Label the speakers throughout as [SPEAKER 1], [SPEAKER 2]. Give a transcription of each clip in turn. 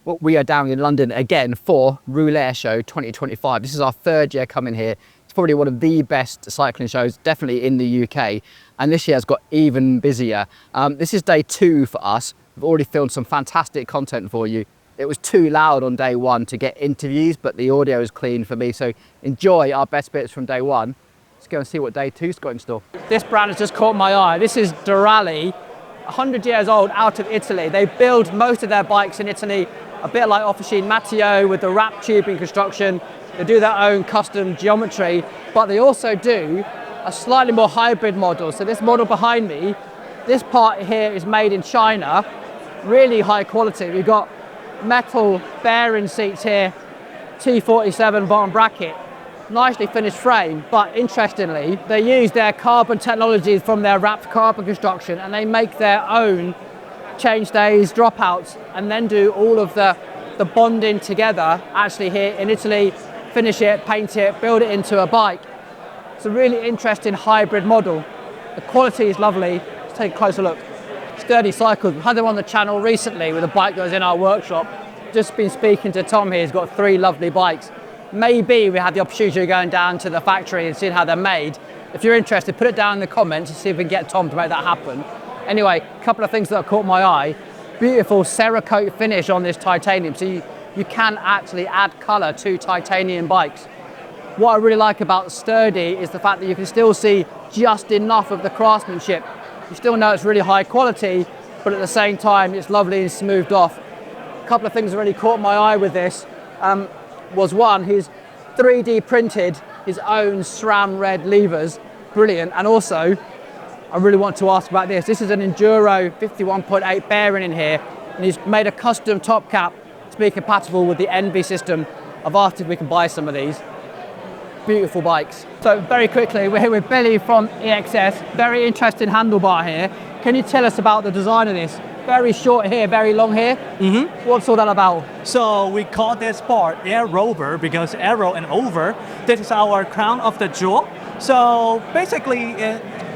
[SPEAKER 1] Well, we are down in London again for Rouleur Show 2025. This is our third year coming here. It's probably one of the best cycling shows, definitely in the UK. And this year has got even busier. This is day 2 for us. We've already filmed some fantastic content for you. It was too loud on day 1 to get interviews, but the audio is clean for me. So enjoy our best bits from day 1. Let's go and see what day 2's got in store. This brand has just caught my eye. This is Durali, 100 years old, out of Italy. They build most of their bikes in Italy, a bit like off-machine Matteo with the wrap tubing construction. They do their own custom geometry, but they also do a slightly more hybrid model. So this model behind me, this part here is made in China, really high quality. We've got metal bearing seats here, T47 bottom bracket, nicely finished frame, but interestingly, they use their carbon technologies from their wrapped carbon construction and they make their own change stays, dropouts, and then do all of the bonding together, actually here in Italy, finish it, paint it, build it into a bike. It's a really interesting hybrid model. The quality is lovely. Let's take a closer look. Sturdy Cycles, we had them on the channel recently with a bike that was in our workshop. Just been speaking to Tom here, he's got 3 lovely bikes. Maybe we had the opportunity of going down to the factory and seeing how they're made. If you're interested, put it down in the comments and see if we can get Tom to make that happen. Anyway, a couple of things that have caught my eye. Beautiful Cerakote finish on this titanium. So you can actually add colour to titanium bikes. What I really like about Sturdy is the fact that you can still see just enough of the craftsmanship. You still know it's really high quality, but at the same time, it's lovely and smoothed off. A couple of things that really caught my eye with this was one, he's 3D printed his own SRAM red levers. Brilliant. And also, I really want to ask about this. This is an Enduro 51.8 bearing in here, and he's made a custom top cap to be compatible with the Envy system. I've asked if we can buy some of these. Beautiful bikes. So very quickly, we're here with Billy from EXS. Very interesting handlebar here. Can you tell us about the design of this? Very short here, very long here. What's all that about?
[SPEAKER 2] So we call this part Air Rover because arrow and over, this is our crown of the jewel. So basically,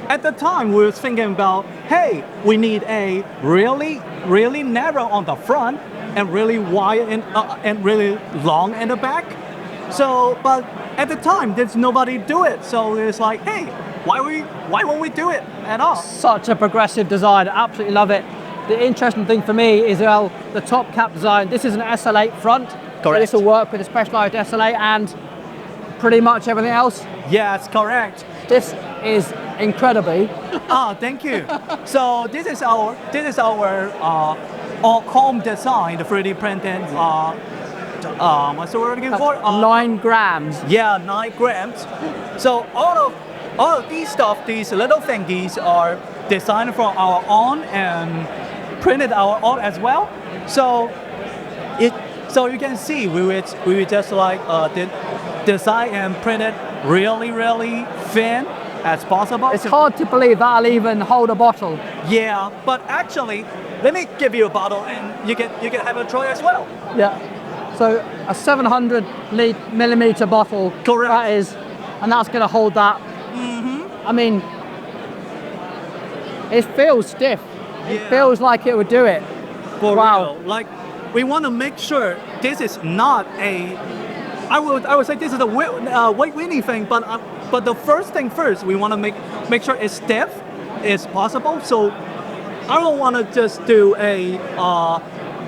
[SPEAKER 2] at the time we were thinking about, hey, we need a really narrow on the front and really wide and really long in the back. So, but at the time, there's nobody do it. So it's like, hey, why won't we do it at all?
[SPEAKER 1] Such a progressive design, absolutely love it. The interesting thing for me is, well, the top cap design. This is an SL8 front.
[SPEAKER 2] Correct.
[SPEAKER 1] So this will work with a specialized SL8 and pretty much everything else.
[SPEAKER 2] Yes, correct.
[SPEAKER 1] This is incredibly.
[SPEAKER 2] Thank you. So this is our home design, the 3D printed. What's the word looking for?
[SPEAKER 1] 9 grams.
[SPEAKER 2] Yeah, 9 grams. So all of these stuff, these little thingies are designed from our own and printed our own as well. So you can see we just like design and print it really thin as possible.
[SPEAKER 1] It's hard to believe that'll even hold a bottle.
[SPEAKER 2] Yeah, but actually, let me give you a bottle and you can have a try as well.
[SPEAKER 1] Yeah. So a 700 millimeter bottle.
[SPEAKER 2] Correct.
[SPEAKER 1] That is, and that's going to hold that. I mean, it feels stiff. It feels like it would do it.
[SPEAKER 2] For
[SPEAKER 1] wow.
[SPEAKER 2] real. Like, we want to make sure this is not a. I would say this is a weight-winning thing, but the first thing first, we want to make sure it's stiff as possible. So I don't want to just do a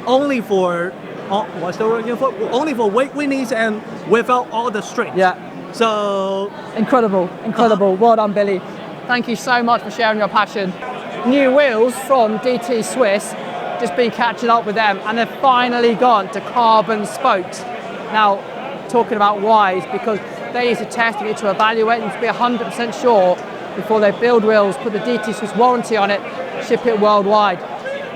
[SPEAKER 2] only for what's the word for? Only for weight-winnings and without all the strength.
[SPEAKER 1] Yeah.
[SPEAKER 2] So
[SPEAKER 1] incredible. Well done, Billy. Thank you so much for sharing your passion. New wheels from DT Swiss. Just been catching up with them, and they've finally gone to carbon spokes. Now, talking about why is because they need to test it to evaluate and to be 100% sure before they build wheels, put the DT Swiss warranty on it, ship it worldwide.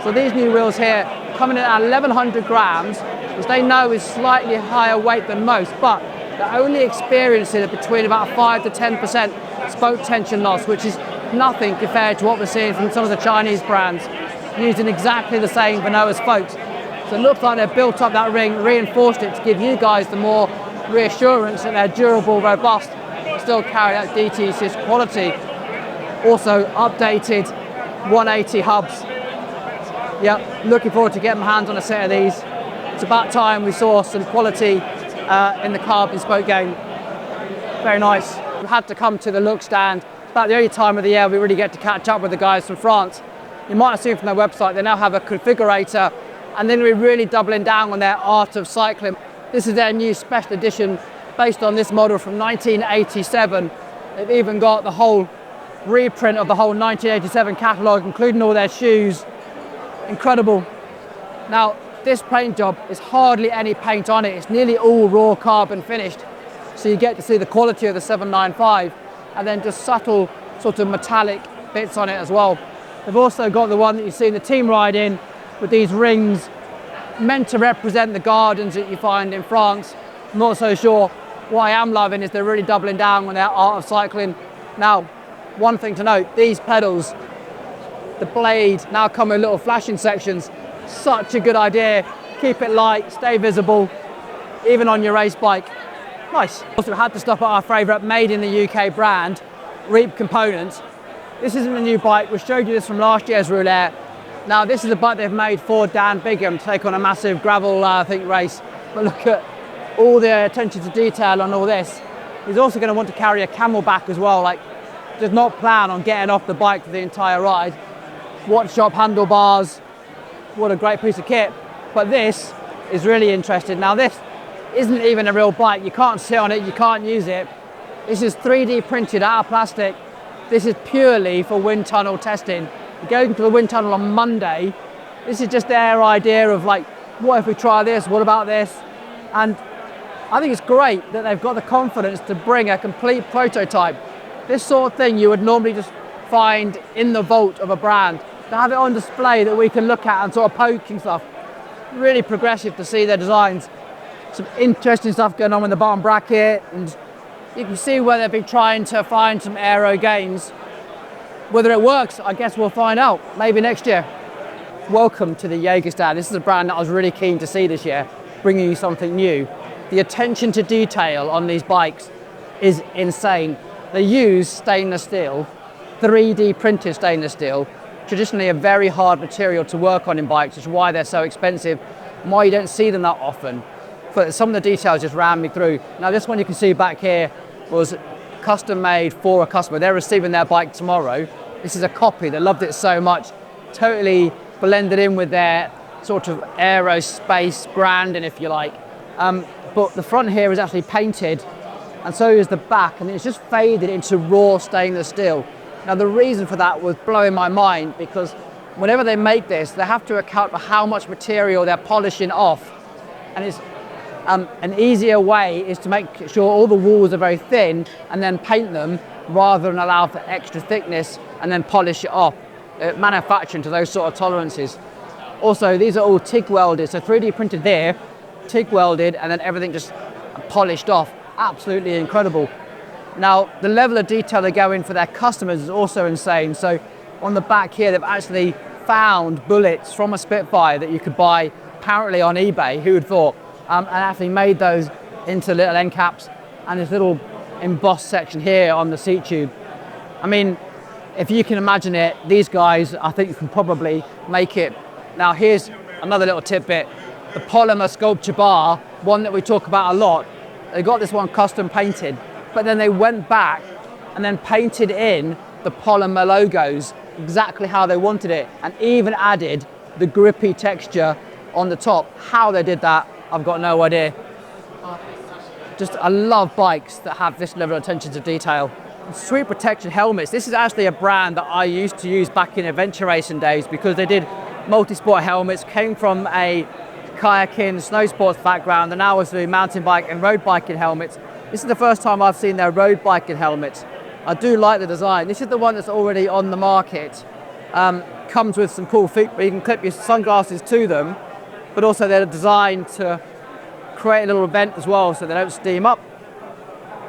[SPEAKER 1] So these new wheels here coming in at 1100 grams, which they know is slightly higher weight than most, but they're only experiencing it between about 5 to 10% spoke tension loss, which is nothing compared to what we're seeing from some of the Chinese brands using exactly the same Vanoa spokes. So it looks like they've built up that ring, reinforced it to give you guys the more reassurance that they're durable, robust, still carry that DT Swiss quality. Also updated 180 hubs. Yep, looking forward to getting my hands on a set of these. It's about time we saw some quality in the carbon spoke game. Very nice. We had to come to the look stand. About the only time of the year we really get to catch up with the guys from France. You might have seen from their website, they now have a configurator, and then we're really doubling down on their art of cycling. This is their new special edition based on this model from 1987. They've even got the whole reprint of the whole 1987 catalogue, including all their shoes. Incredible. Now, this paint job is hardly any paint on it. It's nearly all raw carbon finished. So you get to see the quality of the 795 and then just subtle sort of metallic bits on it as well. They've also got the one that you see in the team ride in with these rings meant to represent the gardens that you find in France. I'm not so sure. What I am loving is they're really doubling down on their art of cycling. Now, one thing to note, these pedals, the blade now come with little flashing sections. Such a good idea. Keep it light, stay visible, even on your race bike. Nice. Also had to stop at our favourite made in the UK brand, Reap Components. This isn't a new bike. We showed you this from last year's Rouleur. Now this is a bike they've made for Dan Bigham to take on a massive gravel, I think, race. But look at all the attention to detail on all this. He's also going to want to carry a camelback as well. Like, does not plan on getting off the bike for the entire ride. Watch shop handlebars. What a great piece of kit. But this is really interesting. Now this isn't even a real bike. You can't sit on it, you can't use it. This is 3D printed out of plastic. This is purely for wind tunnel testing. You're going to the wind tunnel on Monday. This is just their idea of like, what if we try this? What about this? And I think it's great that they've got the confidence to bring a complete prototype. This sort of thing you would normally just find in the vault of a brand. To have it on display that we can look at and sort of poke and stuff. Really progressive to see their designs. Some interesting stuff going on with the bottom bracket, and you can see where they've been trying to find some aero gains. Whether it works, I guess we'll find out, maybe next year. Welcome to the Jaegher stand. This is a brand that I was really keen to see this year, bringing you something new. The attention to detail on these bikes is insane. They use stainless steel, 3D printed stainless steel, traditionally a very hard material to work on in bikes, which is why they're so expensive and why you don't see them that often. But some of the details just ran me through. Now this one you can see back here was custom made for a customer. They're receiving their bike tomorrow. This is a copy. They loved it so much. Totally blended in with their sort of aerospace branding, if you like. But the front here is actually painted, and so is the back, and it's just faded into raw stainless steel. Now the reason for that was blowing my mind, because whenever they make this, they have to account for how much material they're polishing off. And it's an easier way is to make sure all the walls are very thin and then paint them, rather than allow for extra thickness and then polish it off. Manufacturing to those sort of tolerances. Also, these are all TIG welded, so 3D printed there, TIG welded, and then everything just polished off. Absolutely incredible. Now, the level of detail they go in for their customers is also insane. So on the back here, they've actually found bullets from a Spitfire that you could buy apparently on eBay, who would thought, and actually made those into little end caps, and this little embossed section here on the seat tube. I mean, if you can imagine it, these guys, I think, can probably make it. Now here's another little tidbit. The polymer sculpture bar, one that we talk about a lot, they got this one custom painted, but then they went back and then painted in the polymer logos exactly how they wanted it, and even added the grippy texture on the top. How they did that, I've got no idea. Just, I love bikes that have this level of attention to detail. Sweet protection helmets. This is actually a brand that I used to use back in adventure racing days, because they did multi-sport helmets, came from a kayaking, snow sports background, and now was doing mountain bike and road biking helmets. This is the first time I've seen their road biking helmets. I do like the design. This is the one that's already on the market. Comes with some cool feet where you can clip your sunglasses to them, but also they're designed to create a little vent as well so they don't steam up.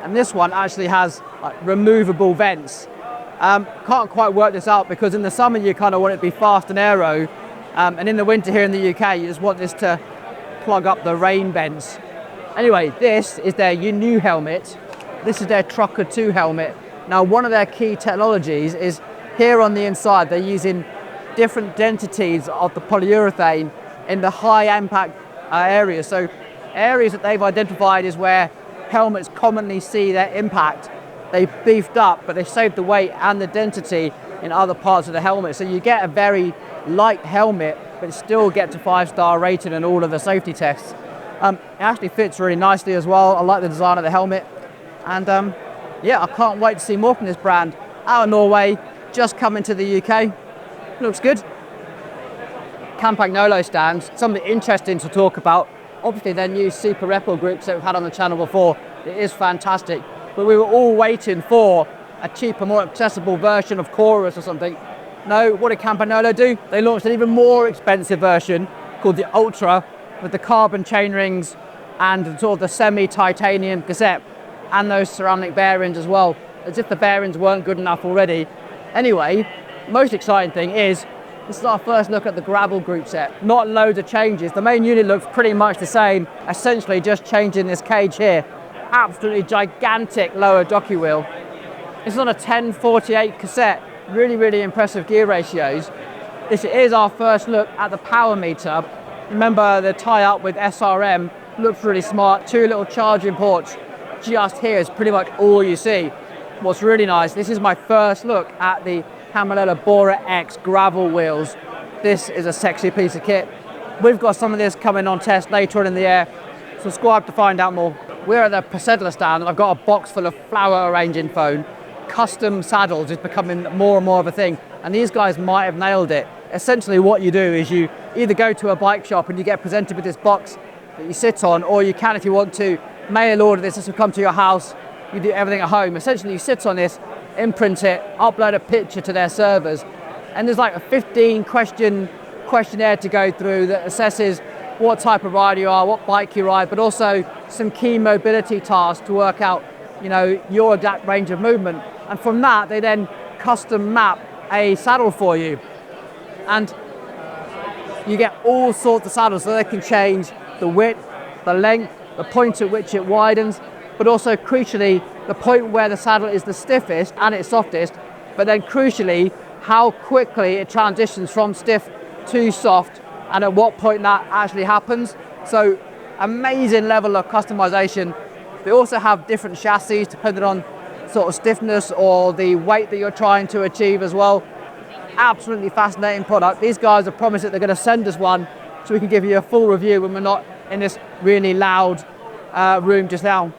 [SPEAKER 1] And this one actually has like removable vents. Can't quite work this out, because in the summer you kind of want it to be fast and aero, and in the winter here in the UK you just want this to plug up the rain vents. Anyway, this is their new helmet. This is their Trucker 2 helmet. Now, one of their key technologies is here on the inside they're using different densities of the polyurethane in the high impact areas. So areas that they've identified is where helmets commonly see their impact. They've beefed up, but they've saved the weight and the density in other parts of the helmet. So you get a very light helmet, but still get to 5-star rating in all of the safety tests. It actually fits really nicely as well. I like the design of the helmet. And yeah, I can't wait to see more from this brand. Out of Norway, just coming to the UK. Looks good. Campagnolo stands, something interesting to talk about. Obviously their new Super Repel groups that we've had on the channel before, it is fantastic. But we were all waiting for a cheaper, more accessible version of Chorus or something. No, what did Campagnolo do? They launched an even more expensive version called the Ultra with the carbon chain rings and sort of the semi-titanium cassette and those ceramic bearings as well, as if the bearings weren't good enough already. Anyway, most exciting thing is this is our first look at the gravel group set. Not loads of changes. The main unit looks pretty much the same, essentially just changing this cage here. Absolutely gigantic lower jockey wheel. This is on a 1048 cassette. Really, really impressive gear ratios. This is our first look at the power meter. Remember the tie-up with SRM looks really smart. 2 little charging ports just here is pretty much all you see. What's really nice, this is my first look at the Campagnolo Bora X gravel wheels. This is a sexy piece of kit. We've got some of this coming on test later on in the year. Subscribe to find out more. We're at the Posedla stand and I've got a box full of flower arranging foam. Custom saddles is becoming more and more of a thing, and these guys might have nailed it. Essentially what you do is you either go to a bike shop and you get presented with this box that you sit on, or you can, if you want to, mail order this. This will come to your house. You do everything at home. Essentially you sit on this, imprint it, upload a picture to their servers, and there's like a 15 question questionnaire to go through that assesses what type of rider you are, what bike you ride, but also some key mobility tasks to work out, you know, your exact range of movement. And from that, they then custom map a saddle for you. And you get all sorts of saddles, so they can change the width, the length, the point at which it widens, but also crucially, the point where the saddle is the stiffest and it's softest, but then crucially, how quickly it transitions from stiff to soft and at what point that actually happens. So amazing level of customization. They also have different chassis depending on sort of stiffness or the weight that you're trying to achieve as well. Absolutely fascinating product. These guys have promised that they're going to send us one so we can give you a full review when we're not in this really loud room just now.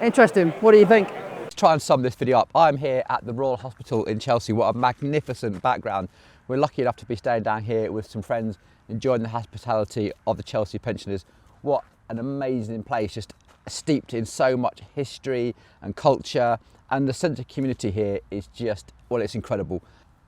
[SPEAKER 1] Interesting. What do you think?
[SPEAKER 3] Let's try and sum this video up. I'm here at the Royal Hospital in Chelsea. What a magnificent background. We're lucky enough to be staying down here with some friends, enjoying the hospitality of the Chelsea pensioners. What an amazing place, just steeped in so much history and culture, and the sense of community here is just, well, it's incredible.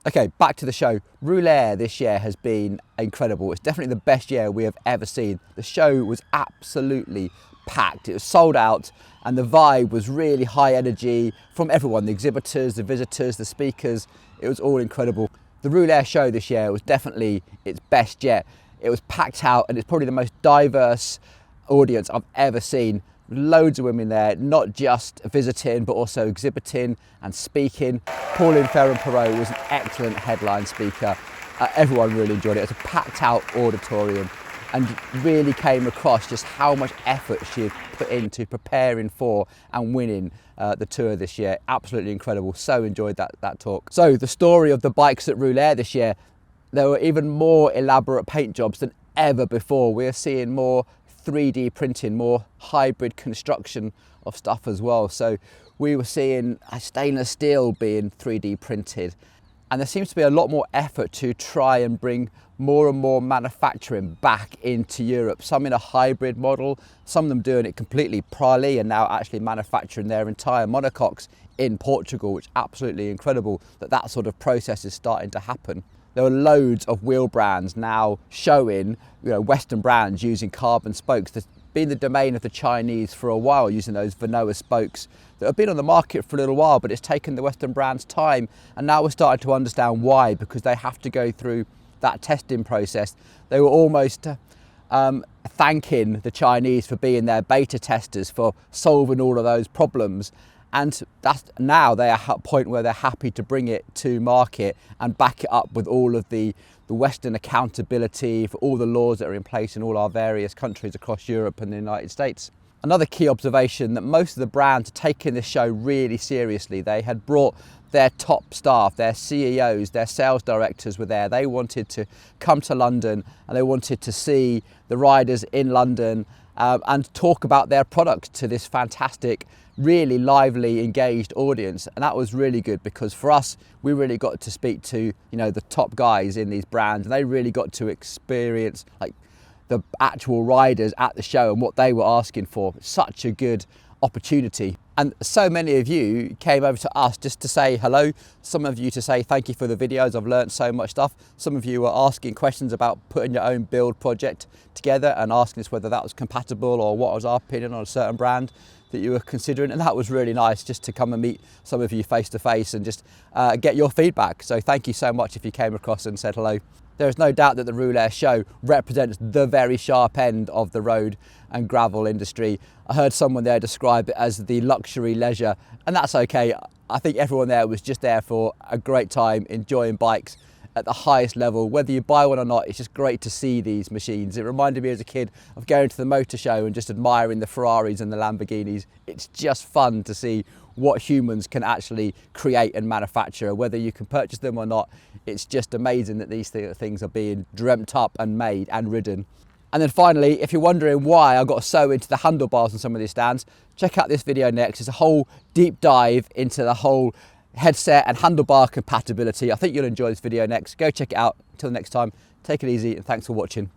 [SPEAKER 3] Okay, back to the show. Rouleur this year has been incredible. It's definitely the best year we have ever seen. The show was absolutely packed. It was sold out and the vibe was really high energy from everyone, the exhibitors, the visitors, the speakers. It was all incredible. The Rouleur show this year was definitely its best yet. It was packed out and it's probably the most diverse audience I've ever seen. Loads of women there, not just visiting, but also exhibiting and speaking. Pauline Ferrand-Perot was an excellent headline speaker. Everyone really enjoyed it. It was a packed out auditorium and really came across just how much effort she had put into preparing for and winning the tour this year. Absolutely incredible. So enjoyed that talk. So the story of the bikes at Rouleur this year, there were even more elaborate paint jobs than ever before. We're seeing more 3D printing, more hybrid construction of stuff as well. So we were seeing stainless steel being 3D printed, and there seems to be a lot more effort to try and bring more and more manufacturing back into Europe. Some in a hybrid model, some of them doing it completely. Pirelli are now actually manufacturing their entire monocoques in Portugal, which is absolutely incredible that sort of process is starting to happen. There are loads of wheel brands now showing, Western brands using carbon spokes. There's been the domain of the Chinese for a while, using those Venoa spokes that have been on the market for a little while, but it's taken the Western brands time. And now we're starting to understand why, because they have to go through that testing process. They were almost thanking the Chinese for being their beta testers, for solving all of those problems. And that's now they're at a point where they're happy to bring it to market and back it up with all of the Western accountability for all the laws that are in place in all our various countries across Europe and the United States. Another key observation, that most of the brands are taking this show really seriously. They had brought their top staff, their CEOs, their sales directors were there. They wanted to come to London and they wanted to see the riders in London and talk about their product to this fantastic, really lively, engaged audience. And that was really good, because for us, we really got to speak to, the top guys in these brands, and they really got to experience like the actual riders at the show and what they were asking for. Such a good opportunity. And so many of you came over to us just to say hello, some of you to say thank you for the videos, I've learned so much stuff. Some of you were asking questions about putting your own build project together and asking us whether that was compatible or what was our opinion on a certain brand that you were considering. And that was really nice, just to come and meet some of you face to face and just get your feedback. So thank you so much if you came across and said hello. There is no doubt that the Rouleur show represents the very sharp end of the road and gravel industry. I heard someone there describe it as the luxury leisure, and that's okay. I think everyone there was just there for a great time, enjoying bikes at the highest level. Whether you buy one or not, it's just great to see these machines. It reminded me as a kid of going to the motor show and just admiring the Ferraris and the Lamborghinis. It's just fun to see what humans can actually create and manufacture. Whether you can purchase them or not, it's just amazing that these things are being dreamt up and made and ridden. And then finally, if you're wondering why I got so into the handlebars on some of these stands, check out this video next. It's a whole deep dive into the whole headset and handlebar compatibility. I think you'll enjoy this video next. Go check it out. Until next time, take it easy and thanks for watching.